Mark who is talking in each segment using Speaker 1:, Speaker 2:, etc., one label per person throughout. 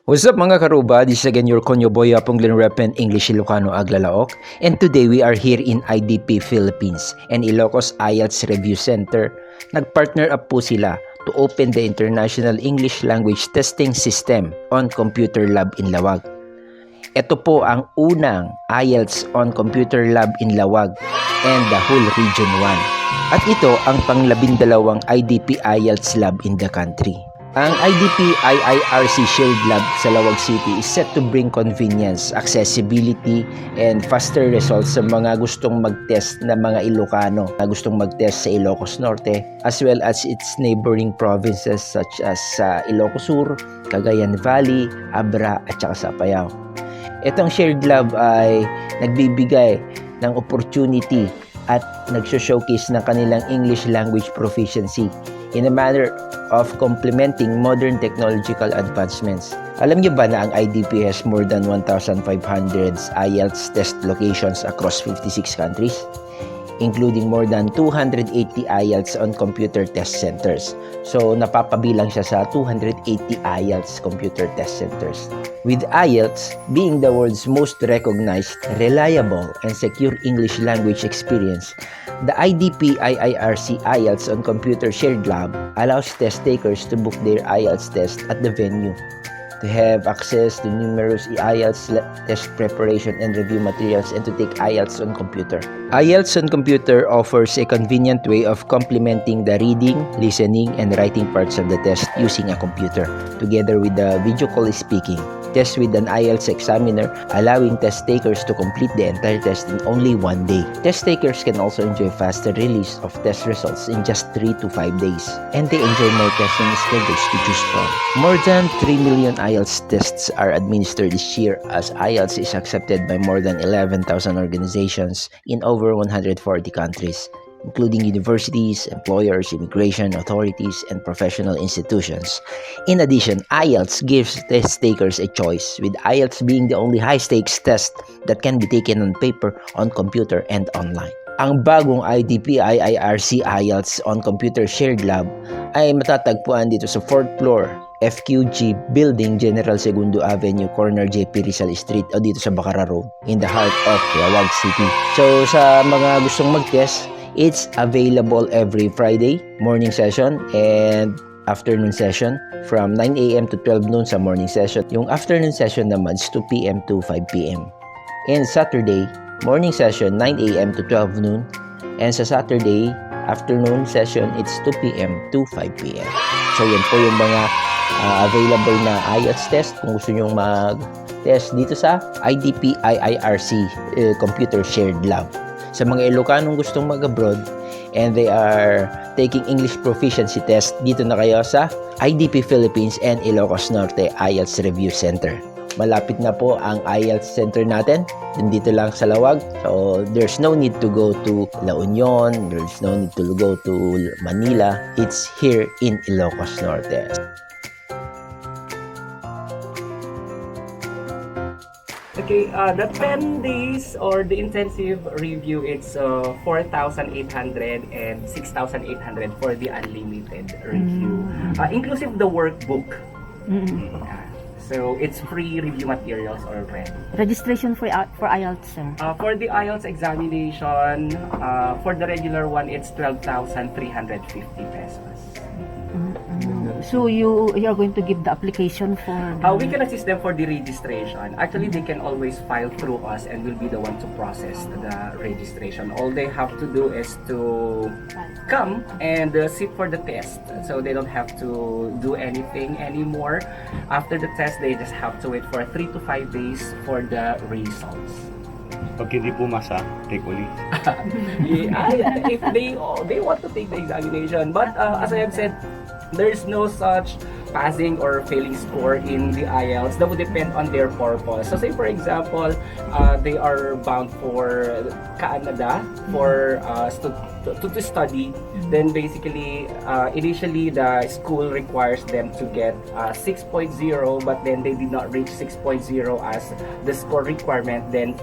Speaker 1: What's up mga karuba? This is again your Konyo Boy Apong Repen English Ilocano Laoag, and today we are here in IDP Philippines and Ilocos Ielts Review Center. Nagpartner up po sila to open the International English Language Testing System on Computer Lab in Laoag. Ito po ang unang IELTS on Computer Lab in Laoag and the whole Region 1. At ito ang pang-12 IDP IELTS lab in the country. Ang IDP IIRC Shared Lab sa Laoag City is set to bring convenience, accessibility, and faster results sa mga gustong mag-test na mga Ilocano na gustong mag-test sa Ilocos Norte as well as its neighboring provinces such as sa Ilocos Sur, Cagayan Valley, Abra at saka sa Apayao. Itong Shared Lab ay nagbibigay ng opportunity at nagso-showcase ng kanilang English language proficiency in a manner of complementing modern technological advancements. Alam niyo ba na ang IDP has more than 1,500 IELTS test locations across 56 countries, including more than 280 IELTS on computer test centers. So, napapabilang siya sa 280 IELTS computer test centers. With IELTS being the world's most recognized, reliable, and secure English language experience, the IDP IIRC IELTS on Computer Shared Lab allows test takers to book their IELTS test at the venue, to have access to numerous IELTS test preparation and review materials, and to take IELTS on computer. IELTS on computer offers a convenient way of complementing the reading, listening, and writing parts of the test using a computer, together with the video call speaking. Test with an IELTS examiner, allowing test takers to complete the entire test in only 1 day. Test takers can also enjoy faster release of test results in just 3 to 5 days, and they enjoy more testing schedules to choose from. More than 3 million IELTS tests are administered this year, as IELTS is accepted by more than 11,000 organizations in over 140 countries, including universities, employers, immigration authorities, and professional institutions. In addition, IELTS gives test takers a choice, with IELTS being the only high-stakes test that can be taken on paper, on computer, and online. Ang bagong IDP IIRC IELTS on Computer Shared Lab ay matatagpuan dito sa 4th floor, FQG Building, General Segundo Avenue, corner JP Rizal Street, o dito sa Bacara Road, in the heart of Laoag City. So sa mga gustong mag-test, it's available every Friday, morning session and afternoon session from 9 a.m. to 12 noon sa morning session. Yung afternoon session naman is 2 p.m. to 5 p.m. And Saturday, morning session 9 a.m. to 12 noon. And sa Saturday, afternoon session, it's 2 p.m. to 5 p.m. So yan po yung mga available na IELTS test kung gusto nyo mag-test dito sa IDP IIRC Computer Shared Lab. Sa mga Ilocanong gustong mag-abroad and they are taking English proficiency test, dito na kayo sa IDP Philippines and Ilocos Norte IELTS Review Center. Malapit na po ang IELTS Center natin, dito lang sa Laoag. So there's no need to go to La Union, there's no need to go to Manila. It's here in Ilocos Norte.
Speaker 2: Okay, the 10 days or the intensive review, it's 4,800 and 6,800 for the unlimited review. Inclusive the workbook. So it's free review materials already.
Speaker 3: Registration for IELTS, sir?
Speaker 2: For the IELTS examination, for the regular one, it's 12,350 pesos.
Speaker 3: So you are going to give the application for
Speaker 2: We can assist them for the registration. Actually, they can always file through us and we'll be the one to process the registration. All they have to do is to come and sit for the test. So they don't have to do anything anymore. After the test, they just have to wait for 3 to 5 days for the results.
Speaker 4: Pag hindi pumasa, take ulit.
Speaker 2: If they want to take the examination, but as I have said, there's no such passing or failing score in the IELTS. That would depend on their purpose. So say for example, they are bound for Canada for to study. Then basically, initially the school requires them to get 6.0, but then they did not reach 6.0 as the score requirement. Then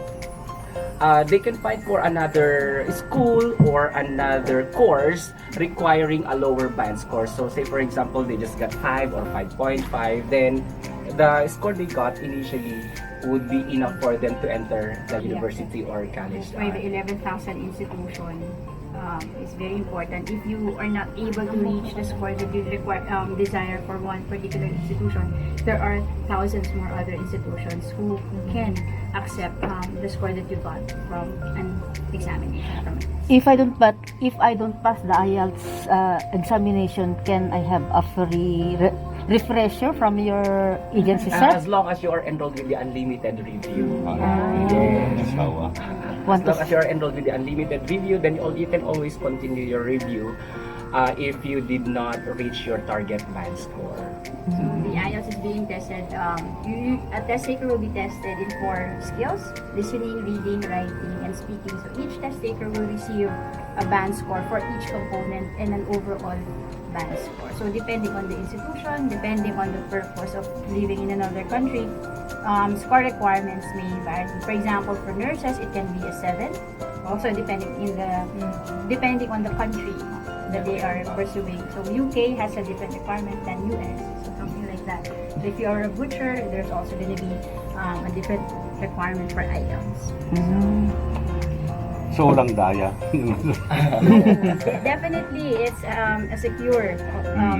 Speaker 2: they can fight for another school or another course requiring a lower band score. So say for example, they just got 5 or 5.5, then the score they got initially would be enough for them to enter the university or college.
Speaker 5: That's why the 11,000 institution is very important. If you are not able to reach the score that you require, desire for one particular institution, there are thousands more other institutions who can accept the score that you got from an examination from it.
Speaker 3: If I don't pass the IELTS examination, can I have a free refresher from your agency, sir?
Speaker 2: As long as you are enrolled with the unlimited review.
Speaker 4: Yes. Asawa.
Speaker 2: As long as you are enrolled with the unlimited review, then you can always continue your review if you did not reach your target band score.
Speaker 5: So the IELTS is being tested. A test taker will be tested in 4 skills: listening, reading, writing, and speaking. So each test taker will receive a band score for each component and an overall band score. So depending on the institution, depending on the purpose of living in another country, score requirements may vary. For example, for nurses, it can be a 7. Also depending on the country that they are pursuing. So UK has a different requirement than US, so something like that. So if you are a butcher, there's also going to be a different requirement for IELTS.
Speaker 4: So, walang daya.
Speaker 5: Definitely, it's a secure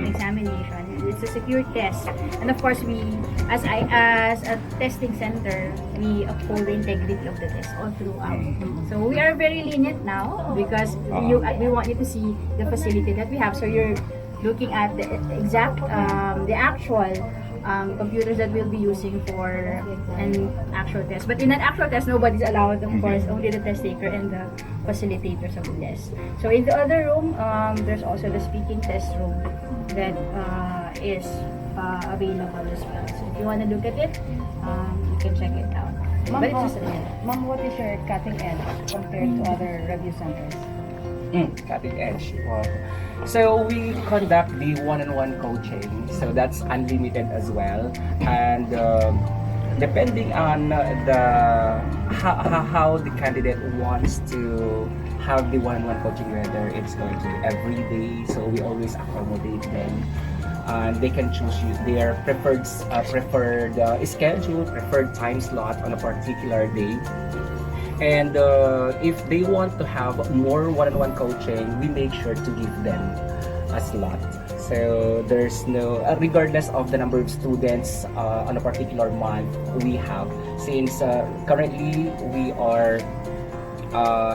Speaker 5: examination. It's a secure test, and of course, we, as a testing center, we uphold the integrity of the test all throughout. So we are very lenient now because we want you to see the facility that we have. So you're looking at the exact, the actual computers that we'll be using for an actual test. But in an actual test, nobody's allowed, of course, only the test taker and the facilitators of the test. So in the other room, there's also the speaking test room that is available as well. So if you want to look at it, you can check it out. But it's just
Speaker 6: Ma'am, what is your cutting edge compared to other review centers?
Speaker 2: Cutting edge. Wow. So we conduct the one-on-one coaching. So that's unlimited as well. And depending on how the candidate wants to have the one-on-one coaching, whether it's going to be every day, so we always accommodate them. And they can choose their preferred schedule, preferred time slot on a particular day. And if they want to have more one-on-one coaching, we make sure to give them a slot. So there's no, regardless of the number of students on a particular month we have, since currently we are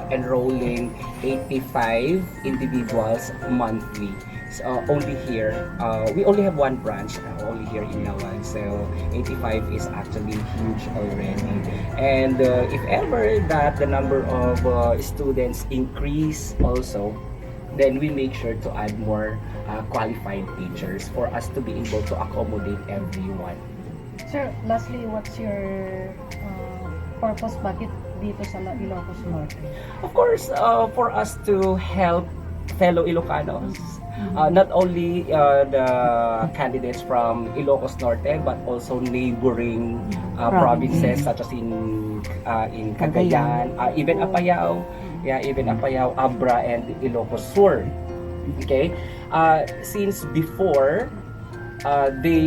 Speaker 2: enrolling 85 individuals monthly. So, only here, we only have one branch, only here in Laoag, so 85 is actually huge already. And if ever that the number of students increase also, then we make sure to add more qualified teachers for us to be able to accommodate everyone.
Speaker 6: Sir, lastly, what's your purpose bakit dito sa Ilocos Norte?
Speaker 2: Of course, for us to help fellow Ilocanos, not only the candidates from Ilocos Norte, but also neighboring provinces such as in Cagayan, even Apayao, Abra, and Ilocos Sur. Okay, since before they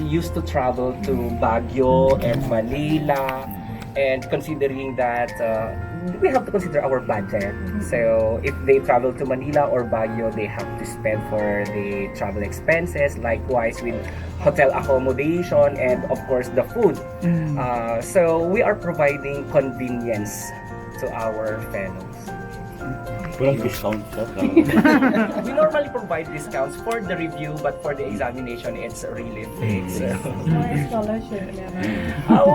Speaker 2: used to travel to Baguio and Manila, and considering that we have to consider our budget. So if they travel to Manila or Baguio, they have to spend for the travel expenses, likewise with hotel accommodation and of course the food. So we are providing convenience to our fellows.
Speaker 4: Walang discount siya.
Speaker 2: We normally provide discounts for the review, but for the examination, it's really fixed.
Speaker 6: Mga scholarship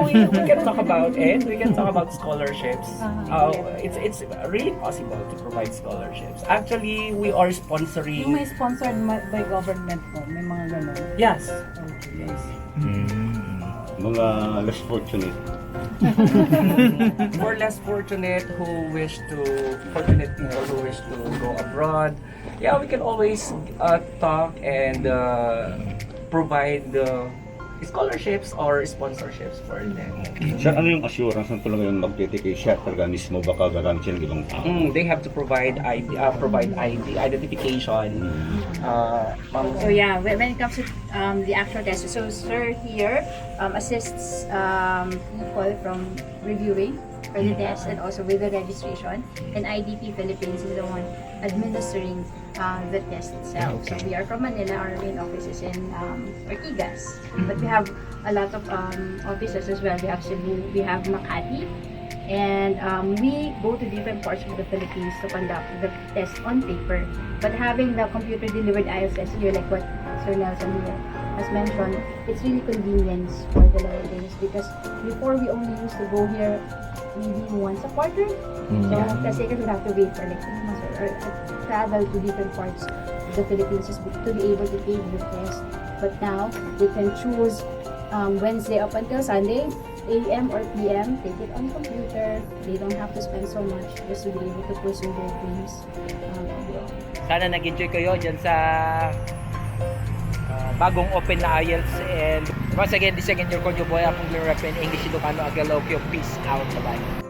Speaker 2: We can talk about it. We can talk about scholarships. It's really possible to provide scholarships. Actually, we are
Speaker 6: Yung
Speaker 2: sponsoring.
Speaker 6: may sponsored by government po, may mga ganun.
Speaker 2: Yes.
Speaker 6: Okay.
Speaker 2: Yes.
Speaker 4: Mga less fortunate.
Speaker 2: For less fortunate people who wish to go abroad, yeah, we can always talk and provide scholarships or sponsorships for them.
Speaker 4: Sir, ano yung assurance na talaga yung magtitike siya talaga mismo baka gagamit siya ng ibang tao?
Speaker 2: They have to provide ID identification.
Speaker 5: So yeah, when it comes to the actual test, so sir here assists people from reviewing for the test and also with the registration. And IDP Philippines is the one administering the test itself. So we are from Manila, our main office is in Ortigas. But we have a lot of offices as well. We have Cebu, we have Makati, and we go to different parts of the Philippines to conduct the test on paper. But having the computer-delivered IELTS test here, like what Sir Nelson here has mentioned, it's really convenience for the Laoagans because before we only used to go here maybe once a quarter. So kasi we have to wait for like 3 months or travel to different parts of the Philippines just to be able to take the test. But now they can choose Wednesday up until Sunday, AM or PM, take it on computer. They don't have to spend so much just to be able to pursue their dreams.
Speaker 1: Sana nag-enjoy kayo dyan sa bagong open na IELTS. And once again, this again your Conyo Boy, akong Lin Rep in English, Ilocano, Agalaokyo. Peace out. Bye-bye.